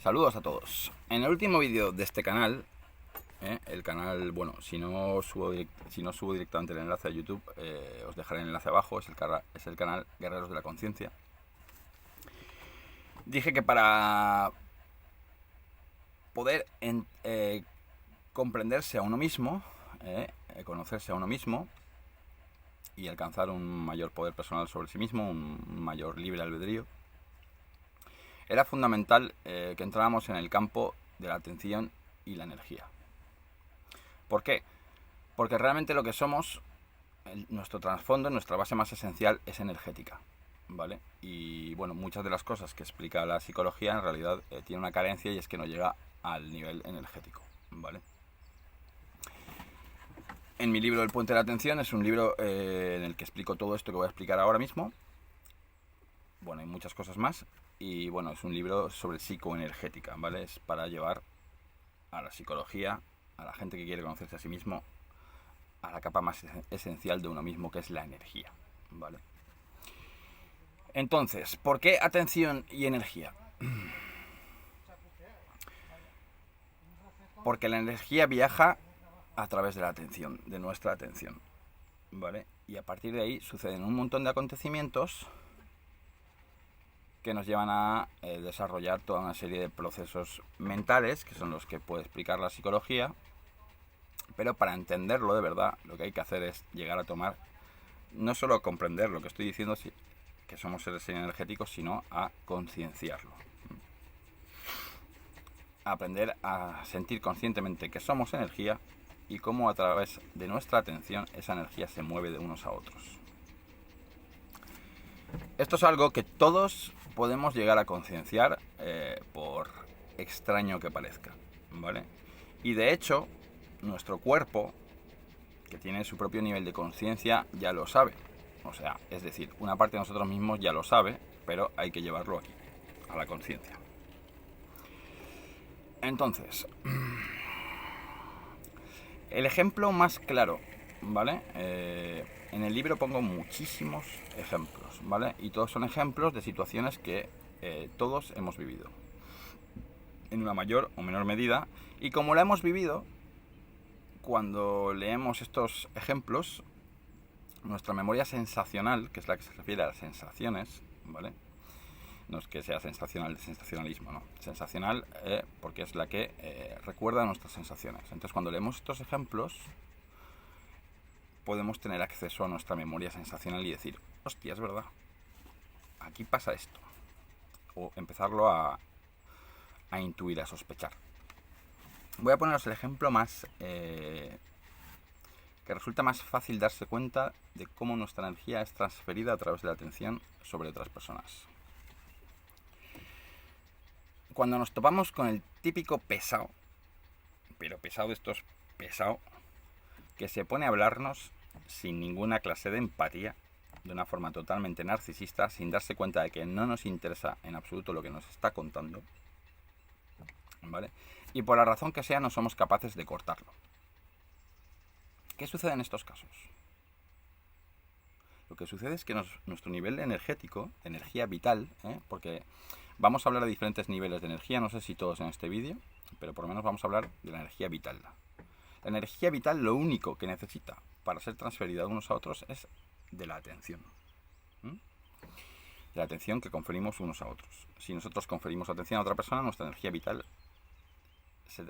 Saludos a todos. En el último vídeo de este canal, el canal, bueno, si no subo directamente el enlace a YouTube, os dejaré el enlace abajo, es el canal Guerreros de la Conciencia. Dije que para poder comprenderse a uno mismo, conocerse a uno mismo y alcanzar un mayor poder personal sobre sí mismo, un mayor libre albedrío, era fundamental que entráramos en el campo de la atención y la energía. ¿Por qué? Porque realmente lo que somos, nuestro trasfondo, nuestra base más esencial es energética, ¿vale? Y bueno, muchas de las cosas que explica la psicología en realidad tiene una carencia, y es que no llega al nivel energético, ¿vale? En mi libro El Puente de la Atención es un libro en el que explico todo esto que voy a explicar ahora mismo. Bueno, hay muchas cosas más. Y bueno, es un libro sobre psicoenergética, ¿vale? Es para llevar a la psicología, a la gente que quiere conocerse a sí mismo, a la capa más esencial de uno mismo, que es la energía, ¿vale? Entonces, ¿por qué atención y energía? Porque la energía viaja a través de la atención, de nuestra atención, ¿vale? Y a partir de ahí suceden un montón de acontecimientos que nos llevan a desarrollar toda una serie de procesos mentales, que son los que puede explicar la psicología. Pero para entenderlo de verdad, lo que hay que hacer es llegar a tomar, no solo a comprender lo que estoy diciendo, que somos seres energéticos, sino a concienciarlo. Aprender a sentir conscientemente que somos energía y cómo a través de nuestra atención esa energía se mueve de unos a otros. Esto es algo que todos podemos llegar a concienciar, por extraño que parezca, ¿vale? Y de hecho, nuestro cuerpo, que tiene su propio nivel de conciencia, ya lo sabe. O sea, es decir, una parte de nosotros mismos ya lo sabe, pero hay que llevarlo aquí, a la conciencia. Entonces, el ejemplo más claro, ¿vale? En el libro pongo muchísimos ejemplos, ¿vale? Y todos son ejemplos de situaciones que todos hemos vivido, en una mayor o menor medida. Y como la hemos vivido, cuando leemos estos ejemplos, nuestra memoria sensacional, que es la que se refiere a las sensaciones, ¿vale? No es que sea sensacional de sensacionalismo, no. Sensacional porque es la que recuerda nuestras sensaciones. Entonces, cuando leemos estos ejemplos, podemos tener acceso a nuestra memoria sensacional y decir, hostia, es verdad, aquí pasa esto. O empezarlo a intuir, a sospechar. Voy a poneros el ejemplo más que resulta más fácil darse cuenta de cómo nuestra energía es transferida a través de la atención sobre otras personas. Cuando nos topamos con el típico pesado, pero pesado de estos pesado, que se pone a hablarnos sin ninguna clase de empatía, de una forma totalmente narcisista, sin darse cuenta de que no nos interesa en absoluto lo que nos está contando, ¿vale? Y por la razón que sea no somos capaces de cortarlo. ¿Qué sucede en estos casos? Lo que sucede es que nuestro nivel energético, energía vital, porque vamos a hablar de diferentes niveles de energía, no sé si todos en este vídeo, pero por lo menos vamos a hablar de la energía vital. La energía vital, lo único que necesita para ser transferida de unos a otros es de la atención. De la atención que conferimos unos a otros. Si nosotros conferimos atención a otra persona, nuestra energía vital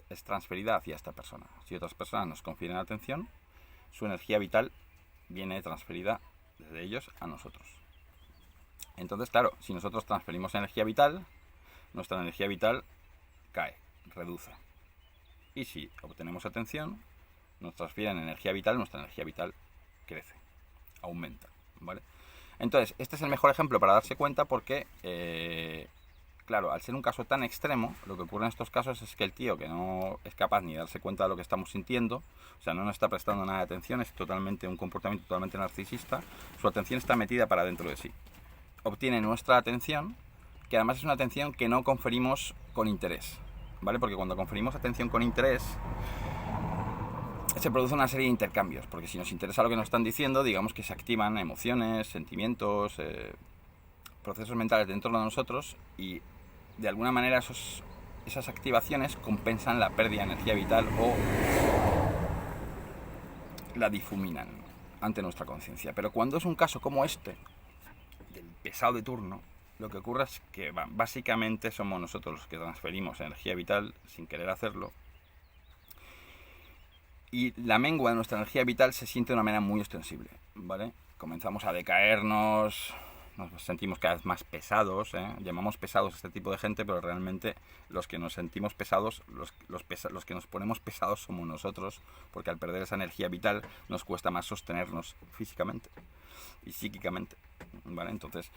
es transferida hacia esta persona. Si otras personas nos confieren atención, su energía vital viene transferida desde ellos a nosotros. Entonces, claro, si nosotros transferimos energía vital, nuestra energía vital cae, reduce. Y si obtenemos atención, nos transfieren energía vital, nuestra energía vital crece, aumenta, ¿vale? Entonces, este es el mejor ejemplo para darse cuenta porque, claro, al ser un caso tan extremo, lo que ocurre en estos casos es que el tío, que no es capaz ni de darse cuenta de lo que estamos sintiendo, o sea, no nos está prestando nada de atención, es totalmente un comportamiento totalmente narcisista, su atención está metida para dentro de sí. Obtiene nuestra atención, que además es una atención que no conferimos con interés, ¿vale? Porque cuando conferimos atención con interés, se produce una serie de intercambios, porque si nos interesa lo que nos están diciendo, digamos que se activan emociones, sentimientos, procesos mentales dentro de nosotros, y de alguna manera esos esas activaciones compensan la pérdida de energía vital o la difuminan ante nuestra conciencia. Pero cuando es un caso como este, del pesado de turno, lo que ocurre es que básicamente somos nosotros los que transferimos energía vital sin querer hacerlo, y la mengua de nuestra energía vital se siente de una manera muy ostensible, ¿vale? Comenzamos a decaernos, nos sentimos cada vez más pesados, ¿eh? Llamamos pesados a este tipo de gente, pero realmente los que nos sentimos pesados, los que nos ponemos pesados somos nosotros, porque al perder esa energía vital nos cuesta más sostenernos físicamente y psíquicamente, ¿vale? Entonces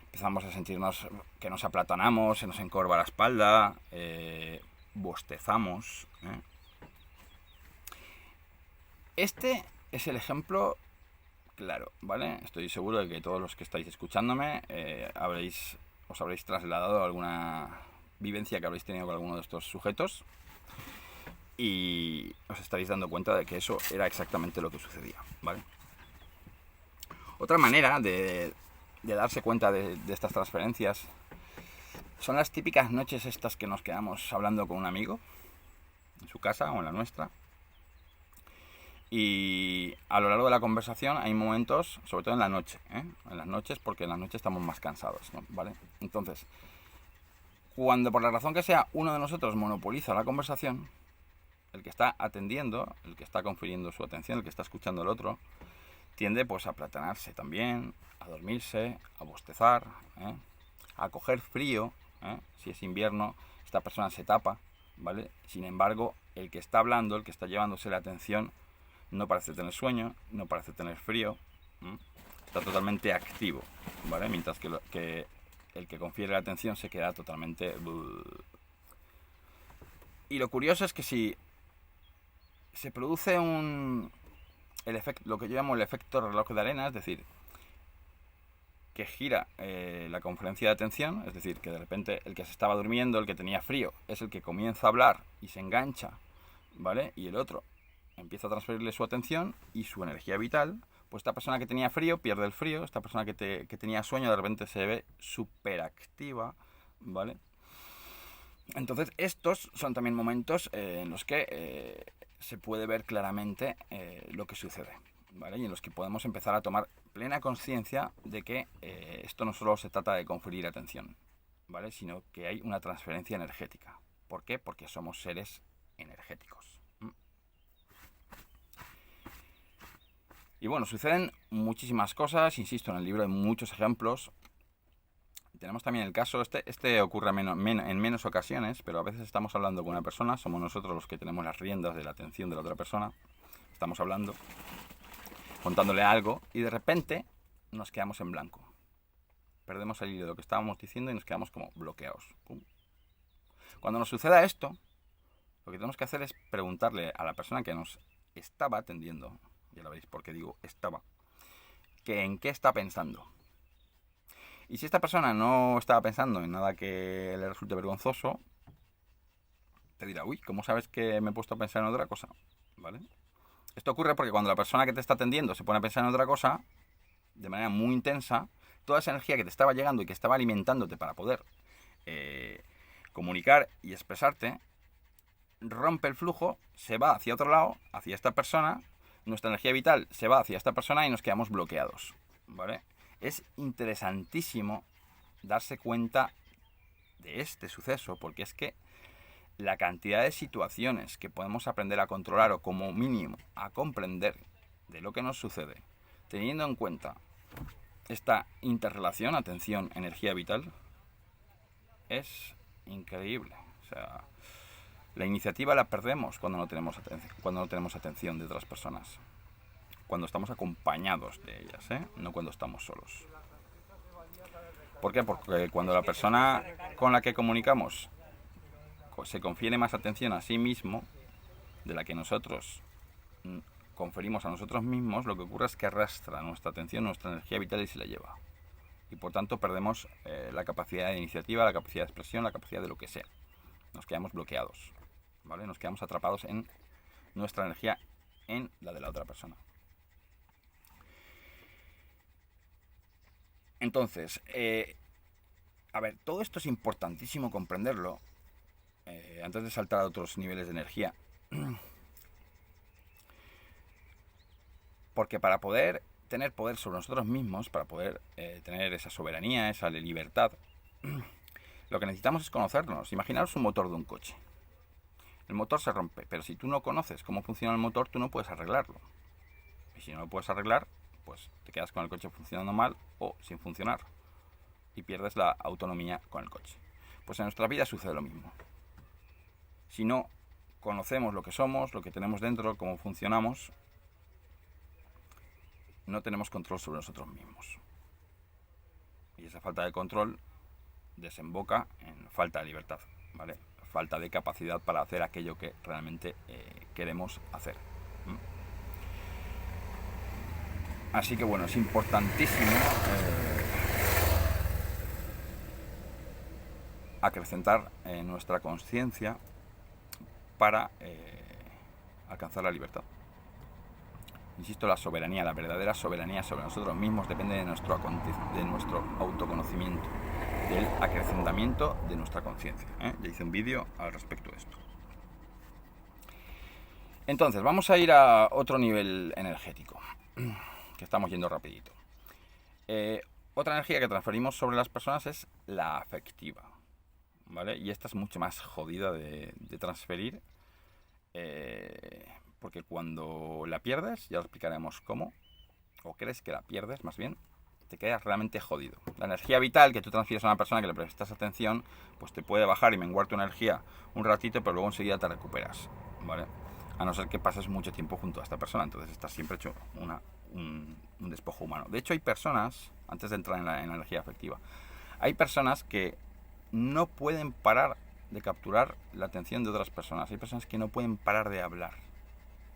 empezamos a sentirnos que nos aplatanamos, se nos encorva la espalda, bostezamos, ¿eh? Este es el ejemplo claro, ¿vale? Estoy seguro de que todos los que estáis escuchándome os habréis trasladado alguna vivencia que habréis tenido con alguno de estos sujetos y os estaréis dando cuenta de que eso era exactamente lo que sucedía, ¿vale? Otra manera de darse cuenta de estas transferencias son las típicas noches estas que nos quedamos hablando con un amigo en su casa o en la nuestra. Y a lo largo de la conversación hay momentos, sobre todo en la noche, ¿eh? En las noches, porque en las noches estamos más cansados, ¿no? ¿Vale? Entonces, cuando por la razón que sea uno de nosotros monopoliza la conversación, el que está atendiendo, el que está confiriendo su atención, el que está escuchando al otro, tiende pues a aplatanarse también, a dormirse, a bostezar, ¿eh? A coger frío, ¿eh? Si es invierno, esta persona se tapa, ¿vale? Sin embargo, el que está hablando, el que está llevándose la atención, no parece tener sueño, no parece tener frío, ¿eh? Está totalmente activo, ¿vale? Mientras que el que confiere la atención se queda totalmente... Y lo curioso es que si se produce lo que yo llamo el efecto reloj de arena, es decir, que gira la conferencia de atención, es decir, que de repente el que se estaba durmiendo, el que tenía frío, es el que comienza a hablar y se engancha, ¿vale? Y el otro empieza a transferirle su atención y su energía vital, pues esta persona que tenía frío pierde el frío, esta persona que tenía sueño de repente se ve súper activa, ¿vale? Entonces estos son también momentos en los que se puede ver claramente lo que sucede, ¿vale? Y en los que podemos empezar a tomar plena conciencia de que esto no solo se trata de conferir atención, ¿vale? Sino que hay una transferencia energética. ¿Por qué? Porque somos seres energéticos. Y bueno, suceden muchísimas cosas, insisto, en el libro hay muchos ejemplos. Tenemos también el caso, este ocurre en menos ocasiones, pero a veces estamos hablando con una persona, somos nosotros los que tenemos las riendas de la atención de la otra persona, estamos hablando, contándole algo, y de repente nos quedamos en blanco. Perdemos el hilo de lo que estábamos diciendo y nos quedamos como bloqueados. ¡Pum! Cuando nos suceda esto, lo que tenemos que hacer es preguntarle a la persona que nos estaba atendiendo, ya lo veis porque digo estaba, que en qué está pensando. Y si esta persona no estaba pensando en nada que le resulte vergonzoso, te dirá, uy, ¿cómo sabes que me he puesto a pensar en otra cosa? ¿Vale? Esto ocurre porque cuando la persona que te está atendiendo se pone a pensar en otra cosa, de manera muy intensa, toda esa energía que te estaba llegando y que estaba alimentándote para poder comunicar y expresarte, rompe el flujo, se va hacia otro lado, hacia esta persona, nuestra energía vital se va hacia esta persona y nos quedamos bloqueados, ¿vale? Es interesantísimo darse cuenta de este suceso, porque es que la cantidad de situaciones que podemos aprender a controlar o como mínimo a comprender de lo que nos sucede, teniendo en cuenta esta interrelación, atención, energía vital, es increíble. O sea, la iniciativa la perdemos cuando no tenemos atención de otras personas. Cuando estamos acompañados de ellas, ¿eh? No cuando estamos solos. ¿Por qué? Porque cuando la persona con la que comunicamos se confiere más atención a sí mismo de la que nosotros conferimos a nosotros mismos, lo que ocurre es que arrastra nuestra atención, nuestra energía vital y se la lleva. Y por tanto perdemos la capacidad de iniciativa, la capacidad de expresión, la capacidad de lo que sea. Nos quedamos bloqueados, ¿vale? Nos quedamos atrapados en nuestra energía, en la de la otra persona. Entonces, a ver, todo esto es importantísimo comprenderlo, antes de saltar a otros niveles de energía, porque para poder tener poder sobre nosotros mismos, para poder tener esa soberanía, esa libertad, lo que necesitamos es conocernos. Imaginaos un motor de un coche. El motor se rompe, pero si tú no conoces cómo funciona el motor, tú no puedes arreglarlo. Y si no lo puedes arreglar, pues te quedas con el coche funcionando mal o sin funcionar. Y pierdes la autonomía con el coche. Pues en nuestra vida sucede lo mismo. Si no conocemos lo que somos, lo que tenemos dentro, cómo funcionamos, no tenemos control sobre nosotros mismos. Y esa falta de control desemboca en falta de libertad, ¿vale? Falta de capacidad para hacer aquello que realmente queremos hacer. Así que bueno, es importantísimo acrecentar nuestra conciencia para alcanzar la libertad. Insisto, la soberanía, la verdadera soberanía sobre nosotros mismos depende de nuestro autoconocimiento, del acrecentamiento de nuestra conciencia. Ya hice un vídeo al respecto de esto. Entonces, vamos a ir a otro nivel energético, que estamos yendo rapidito. Otra energía que transferimos sobre las personas es la afectiva, ¿vale? Y esta es mucho más jodida de transferir, porque cuando la pierdes, ya lo explicaremos cómo, o crees que la pierdes más bien, te quedas realmente jodido. La energía vital que tú transfieres a una persona que le prestas atención, pues te puede bajar y menguar tu energía un ratito, pero luego enseguida te recuperas, ¿vale? A no ser que pases mucho tiempo junto a esta persona, entonces estás siempre hecho un despojo humano. De hecho, hay personas, antes de entrar en la energía afectiva, hay personas que no pueden parar de capturar la atención de otras personas. Hay personas que no pueden parar de hablar,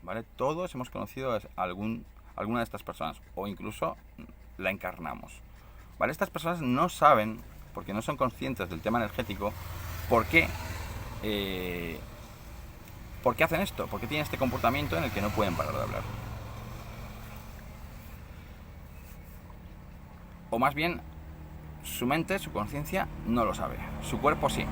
¿vale? Todos hemos conocido a alguna de estas personas, o incluso la encarnamos, ¿vale? Estas personas no saben, porque no son conscientes del tema energético, por qué hacen esto, por qué tienen este comportamiento en el que no pueden parar de hablar. O más bien, su mente, su conciencia, no lo sabe. Su cuerpo sí.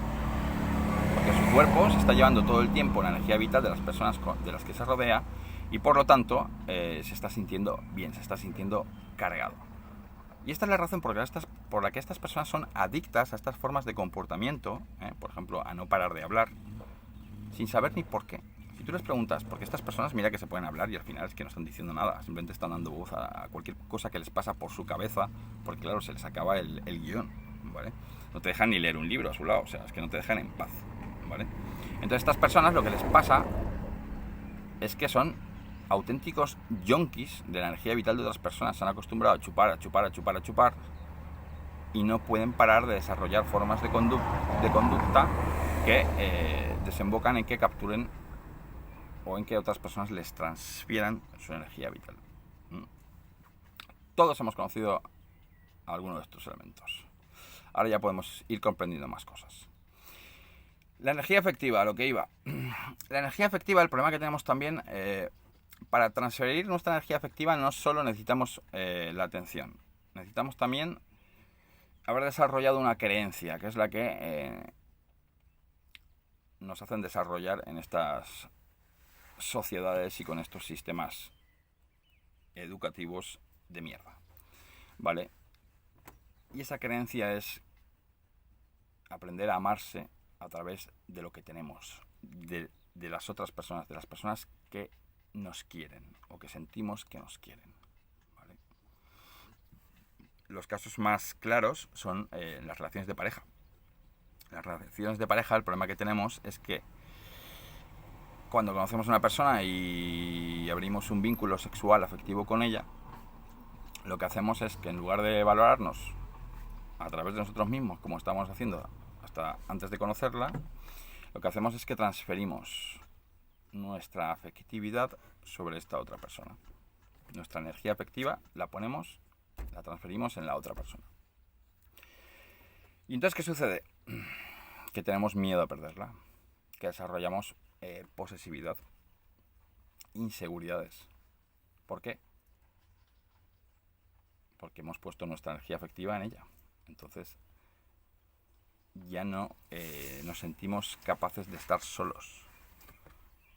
Porque su cuerpo se está llevando todo el tiempo la energía vital de las personas de las que se rodea y por lo tanto se está sintiendo bien, se está sintiendo cargado. Y esta es la razón por la que estas personas son adictas a estas formas de comportamiento, por ejemplo, a no parar de hablar, sin saber ni por qué. Si tú les preguntas, porque estas personas mira que se pueden hablar y al final es que no están diciendo nada, simplemente están dando voz a cualquier cosa que les pasa por su cabeza, porque claro, se les acaba el guión, ¿vale? No te dejan ni leer un libro a su lado, o sea, es que no te dejan en paz, ¿vale? Entonces estas personas lo que les pasa es que son auténticos yonkis de la energía vital de otras personas. Se han acostumbrado a chupar y no pueden parar de desarrollar formas de conducta que desembocan en que capturen o en que otras personas les transfieran su energía vital. Todos hemos conocido alguno de estos elementos. Ahora ya podemos ir comprendiendo más cosas. La energía afectiva, a lo que iba. La energía afectiva, el problema que tenemos también, para transferir nuestra energía afectiva no solo necesitamos la atención, necesitamos también haber desarrollado una creencia, que es la que nos hacen desarrollar en estas sociedades y con estos sistemas educativos de mierda, ¿vale? Y esa creencia es aprender a amarse a través de lo que tenemos, de las otras personas, de las personas que nos quieren o que sentimos que nos quieren, ¿vale? Los casos más claros son las relaciones de pareja. Las relaciones de pareja, el problema que tenemos es que cuando conocemos a una persona y abrimos un vínculo sexual afectivo con ella, lo que hacemos es que en lugar de valorarnos a través de nosotros mismos, como estábamos haciendo hasta antes de conocerla, lo que hacemos es que transferimos nuestra afectividad sobre esta otra persona. Nuestra energía afectiva la transferimos en la otra persona. ¿Y entonces qué sucede? Que tenemos miedo a perderla, que desarrollamos posesividad, inseguridades. ¿Por qué? Porque hemos puesto nuestra energía afectiva en ella. Entonces, ya no nos sentimos capaces de estar solos.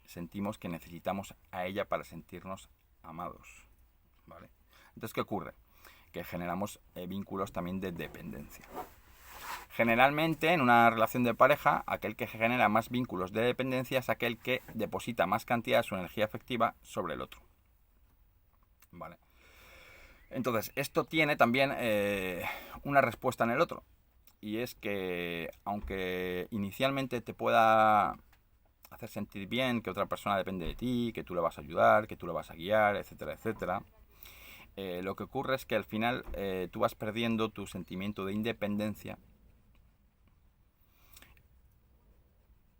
Sentimos que necesitamos a ella para sentirnos amados, ¿vale? Entonces, ¿qué ocurre? Que generamos vínculos también de dependencia. Generalmente, en una relación de pareja, aquel que genera más vínculos de dependencia es aquel que deposita más cantidad de su energía afectiva sobre el otro, ¿vale? Entonces, esto tiene también una respuesta en el otro. Y es que, aunque inicialmente te pueda hacer sentir bien que otra persona depende de ti, que tú le vas a ayudar, que tú le vas a guiar, etcétera, etcétera, lo que ocurre es que al final tú vas perdiendo tu sentimiento de independencia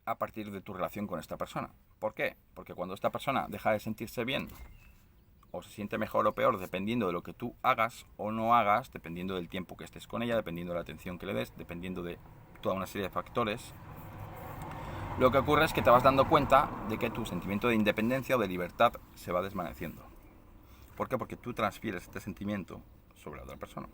a partir de tu relación con esta persona. ¿Por qué? Porque cuando esta persona deja de sentirse bien o se siente mejor o peor dependiendo de lo que tú hagas o no hagas, dependiendo del tiempo que estés con ella, dependiendo de la atención que le des, dependiendo de toda una serie de factores, lo que ocurre es que te vas dando cuenta de que tu sentimiento de independencia o de libertad se va desvaneciendo. ¿Por qué? Porque tú transfieres este sentimiento sobre la otra persona.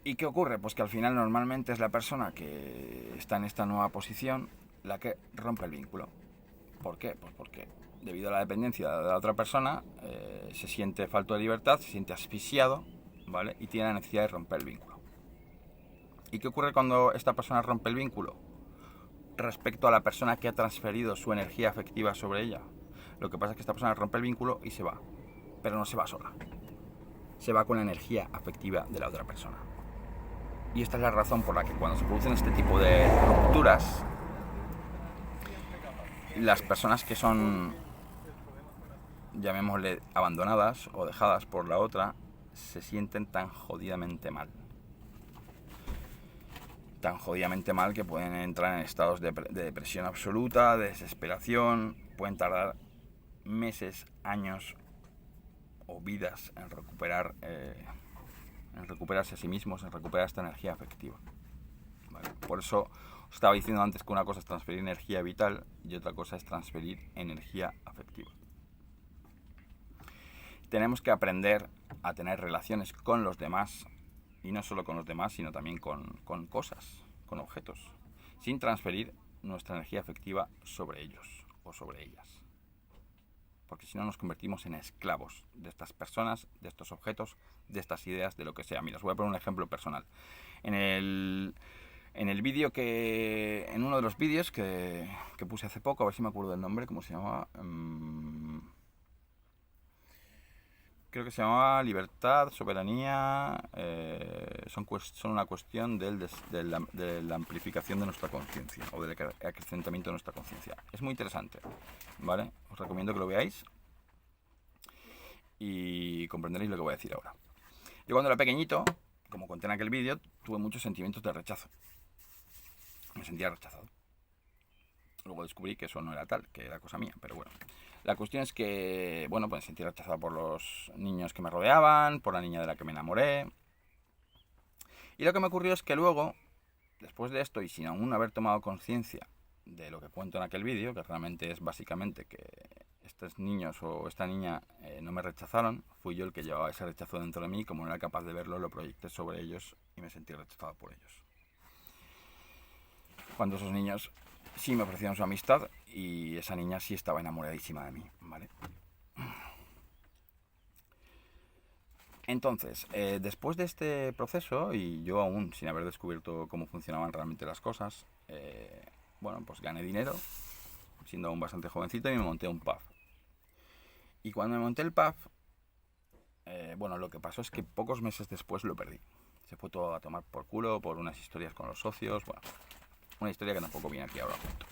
¿Y qué ocurre? Pues que al final normalmente es la persona que está en esta nueva posición la que rompe el vínculo. ¿Por qué? Pues porque debido a la dependencia de la otra persona se siente falto de libertad, se siente asfixiado, ¿vale? Y tiene la necesidad de romper el vínculo. ¿Y qué ocurre cuando esta persona rompe el vínculo respecto a la persona que ha transferido su energía afectiva sobre ella? Lo que pasa es que esta persona rompe el vínculo y se va, pero no se va sola. Se va con la energía afectiva de la otra persona. Y esta es la razón por la que cuando se producen este tipo de rupturas, las personas que son, llamémosle, abandonadas o dejadas por la otra, se sienten tan jodidamente mal. Tan jodidamente mal que pueden entrar en estados de depresión absoluta, de desesperación, pueden tardar meses, años o vidas en recuperarse a sí mismos, en recuperar esta energía afectiva, ¿vale? Por eso os estaba diciendo antes que una cosa es transferir energía vital y otra cosa es transferir energía afectiva. Tenemos que aprender a tener relaciones con los demás, y no solo con los demás, sino también con cosas, con objetos, sin transferir nuestra energía afectiva sobre ellos o sobre ellas. Porque si no nos convertimos en esclavos de estas personas, de estos objetos, de estas ideas, de lo que sea. Mira, os voy a poner un ejemplo personal. En el vídeo en uno de los vídeos que puse hace poco, a ver si me acuerdo del nombre, ¿cómo se llamaba? Creo que se llamaba Libertad, Soberanía, son una cuestión de la amplificación de nuestra conciencia o del acrecentamiento de nuestra conciencia. Es muy interesante, ¿vale? Os recomiendo que lo veáis y comprenderéis lo que voy a decir ahora. Yo cuando era pequeñito, como conté en aquel vídeo, tuve muchos sentimientos de rechazo. Me sentía rechazado. Luego descubrí que eso no era tal, que era cosa mía, pero bueno. La cuestión es que, bueno, pues me sentí rechazado por los niños que me rodeaban, por la niña de la que me enamoré. Y lo que me ocurrió es que luego, después de esto y sin aún haber tomado conciencia de lo que cuento en aquel vídeo, que realmente es básicamente que estos niños o esta niña no me rechazaron, fui yo el que llevaba ese rechazo dentro de mí, como no era capaz de verlo, lo proyecté sobre ellos y me sentí rechazado por ellos. Cuando esos niños sí me ofrecieron su amistad y esa niña sí estaba enamoradísima de mí, ¿vale? Entonces, después de este proceso, y yo aún sin haber descubierto cómo funcionaban realmente las cosas, bueno, pues gané dinero, siendo aún bastante jovencito, y me monté un pub. Y cuando me monté el pub, bueno, lo que pasó es que pocos meses después lo perdí. Se fue todo a tomar por culo por unas historias con los socios, bueno, una historia que tampoco viene aquí ahora junto.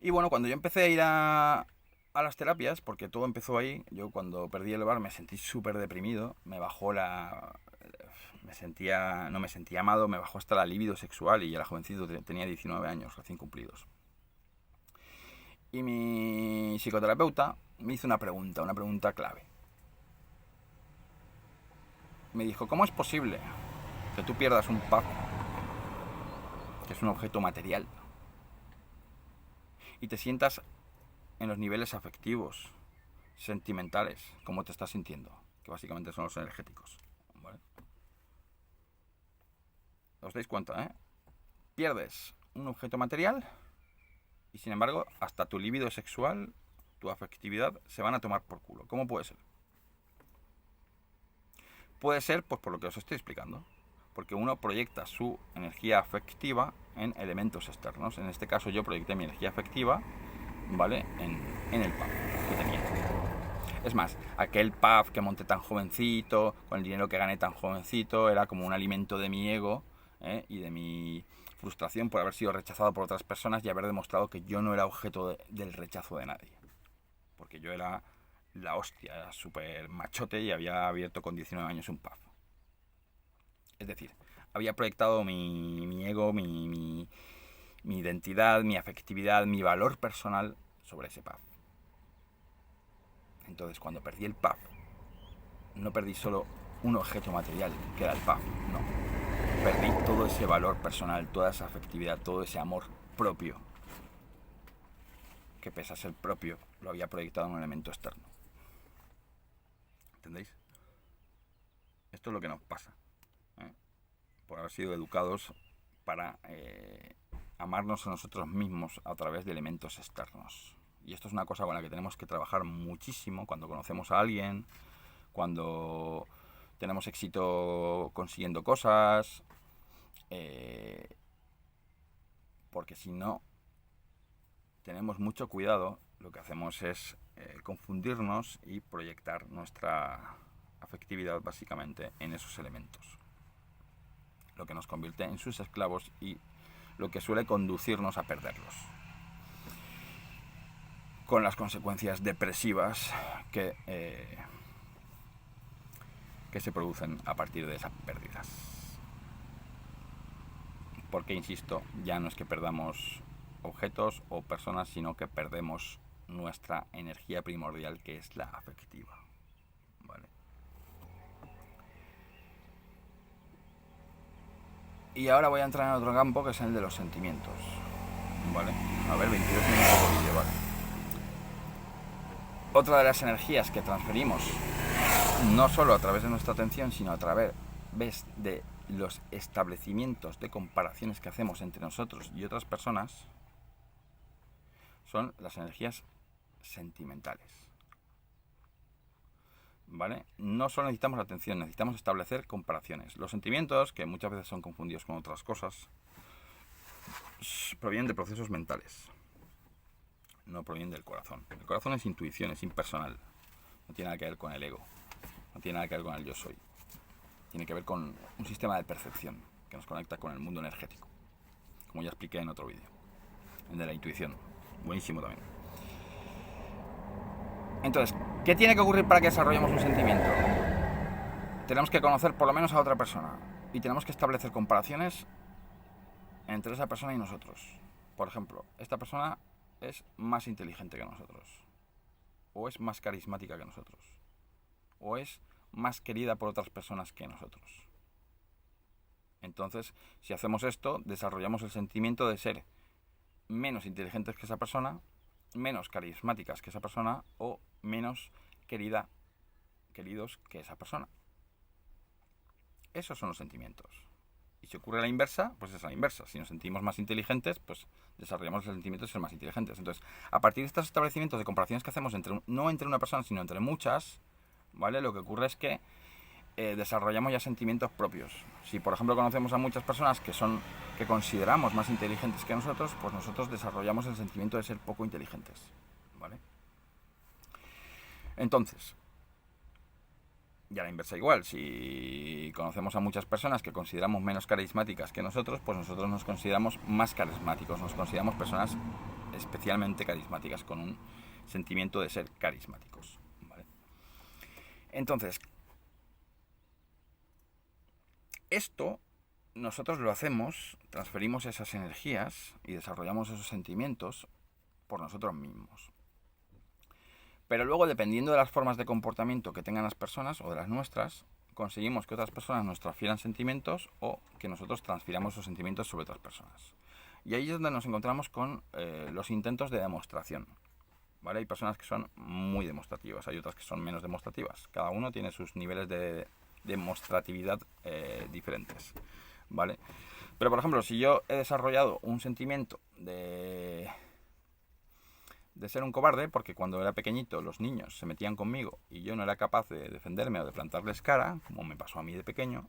Y bueno, cuando yo empecé a ir a las terapias, porque todo empezó ahí, yo cuando perdí el bar me sentí súper deprimido, me bajó no me sentía amado, me bajó hasta la libido sexual y era jovencito, tenía 19 años recién cumplidos. Y mi psicoterapeuta me hizo una pregunta clave. Me dijo, ¿cómo es posible que tú pierdas un pub, que es un objeto material, y te sientas en los niveles afectivos, sentimentales, como te estás sintiendo, que básicamente son los energéticos, ¿vale? os dais cuenta, pierdes un objeto material y sin embargo hasta tu libido sexual, tu afectividad se van a tomar por culo. ¿Cómo puede ser? Puede ser pues por lo que os estoy explicando, porque uno proyecta su energía afectiva en elementos externos. En este caso yo proyecté mi energía afectiva, ¿vale? En el pub que tenía. Es más, aquel pub que monté tan jovencito, con el dinero que gané tan jovencito, era como un alimento de mi ego, y de mi frustración por haber sido rechazado por otras personas y haber demostrado que yo no era objeto del rechazo de nadie. Porque yo era la hostia, era súper machote y había abierto con 19 años un pub. Es decir, había proyectado mi ego, mi identidad, mi afectividad, mi valor personal sobre ese pub. Entonces, cuando perdí el pub, no perdí solo un objeto material, que era el pub, no. Perdí todo ese valor personal, toda esa afectividad, todo ese amor propio, que pese a ser propio, lo había proyectado en un elemento externo. ¿Entendéis? Esto es lo que nos pasa, por haber sido educados para amarnos a nosotros mismos a través de elementos externos. Y esto es una cosa con la que tenemos que trabajar muchísimo cuando conocemos a alguien, cuando tenemos éxito consiguiendo cosas, porque si no tenemos mucho cuidado, lo que hacemos es confundirnos y proyectar nuestra afectividad básicamente en esos elementos, lo que nos convierte en sus esclavos y lo que suele conducirnos a perderlos, con las consecuencias depresivas que se producen a partir de esas pérdidas. Porque, insisto, ya no es que perdamos objetos o personas, sino que perdemos nuestra energía primordial, que es la afectiva. ¿Vale? Y ahora voy a entrar en otro campo, que es el de los sentimientos. ¿Vale? A ver, 22 minutos de vídeo, ¿vale? Otra de las energías que transferimos, no solo a través de nuestra atención, sino a través de los establecimientos de comparaciones que hacemos entre nosotros y otras personas, son las energías sentimentales. ¿Vale? No solo necesitamos la atención, necesitamos establecer comparaciones. Los sentimientos, que muchas veces son confundidos con otras cosas, provienen de procesos mentales. No provienen del corazón. El corazón es intuición, es impersonal. No tiene nada que ver con el ego. No tiene nada que ver con el yo soy. Tiene que ver con un sistema de percepción que nos conecta con el mundo energético, como ya expliqué en otro vídeo, el de la intuición. Buenísimo también. Entonces, ¿qué tiene que ocurrir para que desarrollemos un sentimiento? Tenemos que conocer por lo menos a otra persona y tenemos que establecer comparaciones entre esa persona y nosotros. Por ejemplo, esta persona es más inteligente que nosotros, o es más carismática que nosotros, o es más querida por otras personas que nosotros. Entonces, si hacemos esto, desarrollamos el sentimiento de ser menos inteligentes que esa persona, menos carismáticas que esa persona, o menos queridos que esa persona. Esos son los sentimientos. Y si ocurre la inversa, pues es la inversa. Si nos sentimos más inteligentes, pues desarrollamos el sentimiento de ser más inteligentes. Entonces, a partir de estos establecimientos de comparaciones que hacemos no entre una persona, sino entre muchas, ¿vale? Lo que ocurre es que desarrollamos ya sentimientos propios. Si, por ejemplo, conocemos a muchas personas que consideramos más inteligentes que nosotros, pues nosotros desarrollamos el sentimiento de ser poco inteligentes, ¿vale? Entonces, y a la inversa igual, si conocemos a muchas personas que consideramos menos carismáticas que nosotros, pues nosotros nos consideramos más carismáticos, nos consideramos personas especialmente carismáticas, con un sentimiento de ser carismáticos, ¿vale? Entonces, esto nosotros lo hacemos, transferimos esas energías y desarrollamos esos sentimientos por nosotros mismos. Pero luego, dependiendo de las formas de comportamiento que tengan las personas o de las nuestras, conseguimos que otras personas nos transfieran sentimientos o que nosotros transfiramos esos sentimientos sobre otras personas. Y ahí es donde nos encontramos con los intentos de demostración, ¿vale? Hay personas que son muy demostrativas, hay otras que son menos demostrativas. Cada uno tiene sus niveles de demostratividad diferentes, ¿vale? Pero, por ejemplo, si yo he desarrollado un sentimiento de ser un cobarde, porque cuando era pequeñito los niños se metían conmigo y yo no era capaz de defenderme o de plantarles cara, como me pasó a mí de pequeño,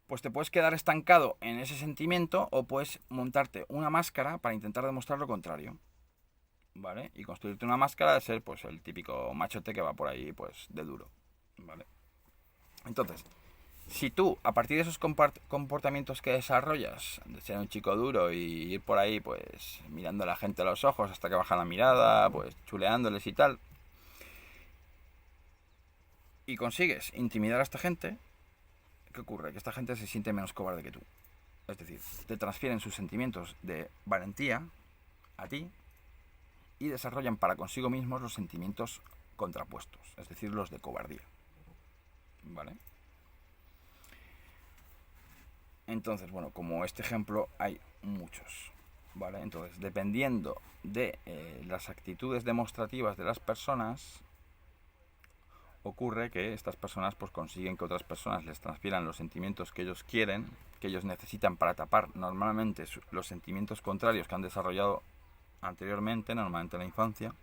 pues te puedes quedar estancado en ese sentimiento o puedes montarte una máscara para intentar demostrar lo contrario, ¿vale? Y construirte una máscara de ser pues el típico machote que va por ahí pues de duro, ¿vale? Entonces, si tú, a partir de esos comportamientos que desarrollas, de ser un chico duro y ir por ahí, pues, mirando a la gente a los ojos hasta que baja la mirada, pues, chuleándoles y tal, y consigues intimidar a esta gente, ¿qué ocurre? Que esta gente se siente menos cobarde que tú. Es decir, te transfieren sus sentimientos de valentía a ti y desarrollan para consigo mismos los sentimientos contrapuestos, es decir, los de cobardía. ¿Vale? Entonces, bueno, como este ejemplo hay muchos, ¿vale? Entonces, dependiendo de las actitudes demostrativas de las personas, ocurre que estas personas pues consiguen que otras personas les transfieran los sentimientos que ellos quieren, que ellos necesitan para tapar normalmente los sentimientos contrarios que han desarrollado anteriormente, normalmente en la infancia,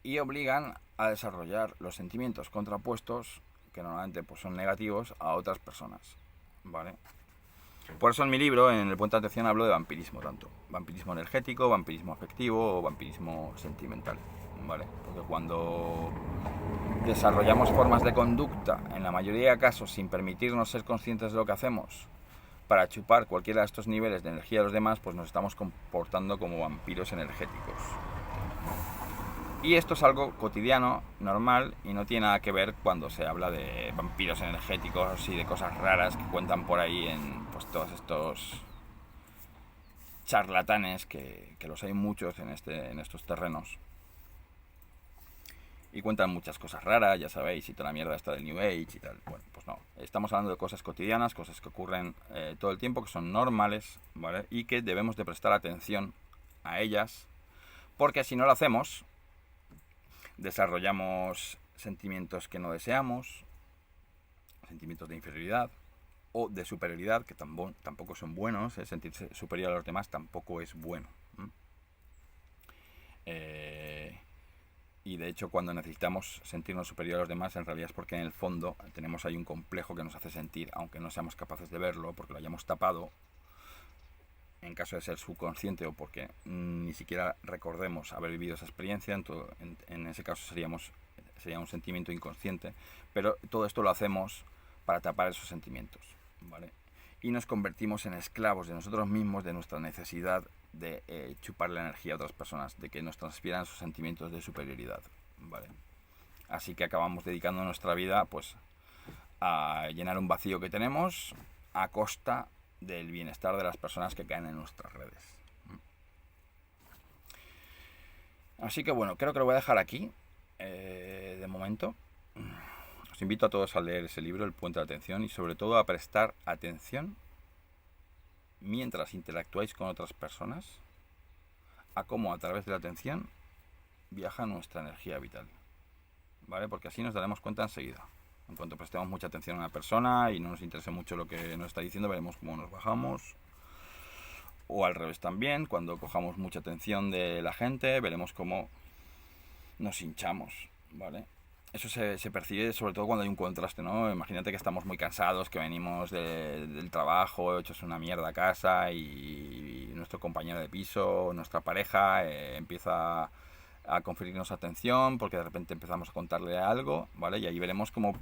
y obligan a desarrollar los sentimientos contrapuestos, que normalmente pues son negativos, a otras personas, ¿vale? Por eso en mi libro, en el Puente de Atención, hablo de vampirismo, tanto vampirismo energético, vampirismo afectivo o vampirismo sentimental, ¿vale? Porque cuando desarrollamos formas de conducta, en la mayoría de casos sin permitirnos ser conscientes de lo que hacemos, para chupar cualquiera de estos niveles de energía de los demás, pues nos estamos comportando como vampiros energéticos. Y esto es algo cotidiano, normal, y no tiene nada que ver cuando se habla de vampiros energéticos y de cosas raras que cuentan por ahí en pues todos estos charlatanes, que los hay muchos en estos terrenos. Y cuentan muchas cosas raras, ya sabéis, y toda la mierda esta del New Age y tal. Bueno, pues no. Estamos hablando de cosas cotidianas, cosas que ocurren todo el tiempo, que son normales, ¿vale? Y que debemos de prestar atención a ellas, porque si no lo hacemos, desarrollamos sentimientos que no deseamos, sentimientos de inferioridad o de superioridad, que tampoco son buenos. Sentirse superior a los demás tampoco es bueno. Y de hecho, cuando necesitamos sentirnos superior a los demás, en realidad es porque en el fondo tenemos ahí un complejo que nos hace sentir, aunque no seamos capaces de verlo, porque lo hayamos tapado, en caso de ser subconsciente, o porque ni siquiera recordemos haber vivido esa experiencia. En ese caso sería un sentimiento inconsciente, pero todo esto lo hacemos para tapar esos sentimientos, ¿vale? Y nos convertimos en esclavos de nosotros mismos, de nuestra necesidad de chupar la energía a otras personas, de que nos transfieran sus sentimientos de superioridad, ¿vale? Así que acabamos dedicando nuestra vida pues a llenar un vacío que tenemos a costa del bienestar de las personas que caen en nuestras redes. Así que bueno, creo que lo voy a dejar aquí de momento. Os invito a todos a leer ese libro, El Puente de Atención, y sobre todo a prestar atención mientras interactuáis con otras personas a cómo a través de la atención viaja nuestra energía vital, ¿vale? Porque así nos daremos cuenta enseguida. En cuanto prestemos mucha atención a una persona y no nos interese mucho lo que nos está diciendo, veremos cómo nos bajamos. O al revés también, cuando cojamos mucha atención de la gente, veremos cómo nos hinchamos, ¿vale? Eso se percibe sobre todo cuando hay un contraste, ¿no? Imagínate que estamos muy cansados, que venimos del trabajo, hechos una mierda a casa, y nuestro compañero de piso, nuestra pareja, empieza a conferirnos atención porque de repente empezamos a contarle algo, ¿vale? Y ahí veremos cómo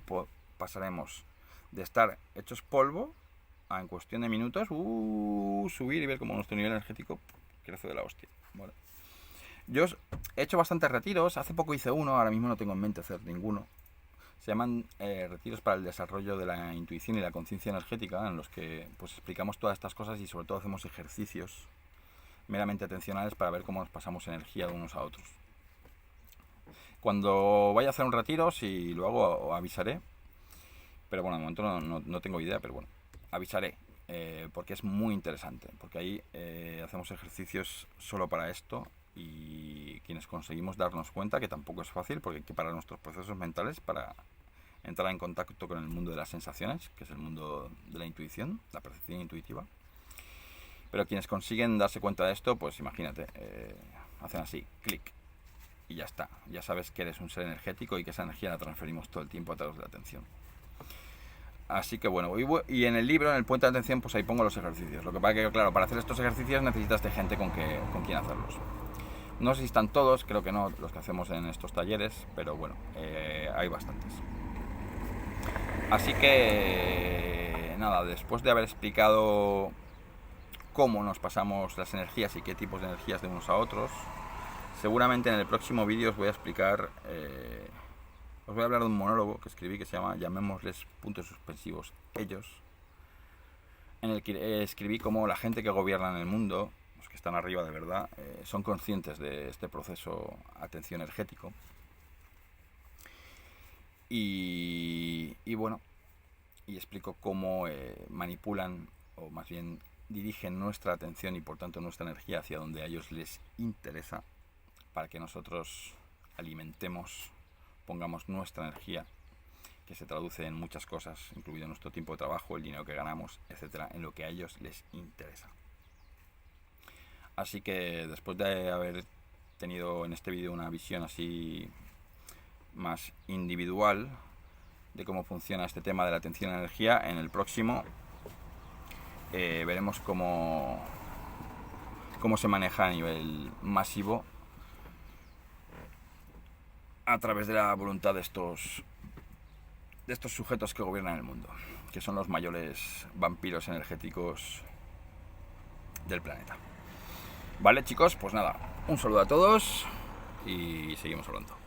pasaremos de estar hechos polvo a, en cuestión de minutos, subir y ver cómo nuestro nivel energético crece de la hostia, ¿vale? Yo he hecho bastantes retiros, hace poco hice uno, ahora mismo no tengo en mente hacer ninguno. Se llaman retiros para el desarrollo de la intuición y la conciencia energética, en los que pues explicamos todas estas cosas y sobre todo hacemos ejercicios meramente atencionales para ver cómo nos pasamos energía de unos a otros. Cuando vaya a hacer un retiro, si lo hago, avisaré. Pero bueno, de momento no tengo idea, pero bueno, avisaré. Porque es muy interesante. Porque ahí hacemos ejercicios solo para esto. Y quienes conseguimos darnos cuenta, que tampoco es fácil, porque hay que parar nuestros procesos mentales para entrar en contacto con el mundo de las sensaciones, que es el mundo de la intuición, la percepción intuitiva. Pero quienes consiguen darse cuenta de esto, pues imagínate, hacen así, clic, y ya está. Ya sabes que eres un ser energético y que esa energía la transferimos todo el tiempo a través de la atención. Así que bueno, y en el libro, en el puente de atención, pues ahí pongo los ejercicios. Lo que pasa que, claro, para hacer estos ejercicios necesitas de gente con quien hacerlos. No sé si están todos, creo que no, los que hacemos en estos talleres, pero bueno, hay bastantes. Así que, nada, después de haber explicado cómo nos pasamos las energías y qué tipos de energías de unos a otros, seguramente en el próximo vídeo os voy a explicar... os voy a hablar de un monólogo que escribí que se llama, llamémosles puntos suspensivos, ellos, en el que escribí cómo la gente que gobierna en el mundo, los que están arriba de verdad, son conscientes de este proceso atención energético. Y bueno, y explico cómo manipulan, o más bien dirigen nuestra atención y por tanto nuestra energía hacia donde a ellos les interesa, para que nosotros alimentemos, pongamos nuestra energía, que se traduce en muchas cosas, incluido nuestro tiempo de trabajo, el dinero que ganamos, etcétera, en lo que a ellos les interesa. Así que después de haber tenido en este vídeo una visión así más individual de cómo funciona este tema de la atención a energía, en el próximo veremos cómo se maneja a nivel masivo a través de la voluntad de estos sujetos que gobiernan el mundo, que son los mayores vampiros energéticos del planeta. Vale, chicos, pues nada, un saludo a todos y seguimos hablando.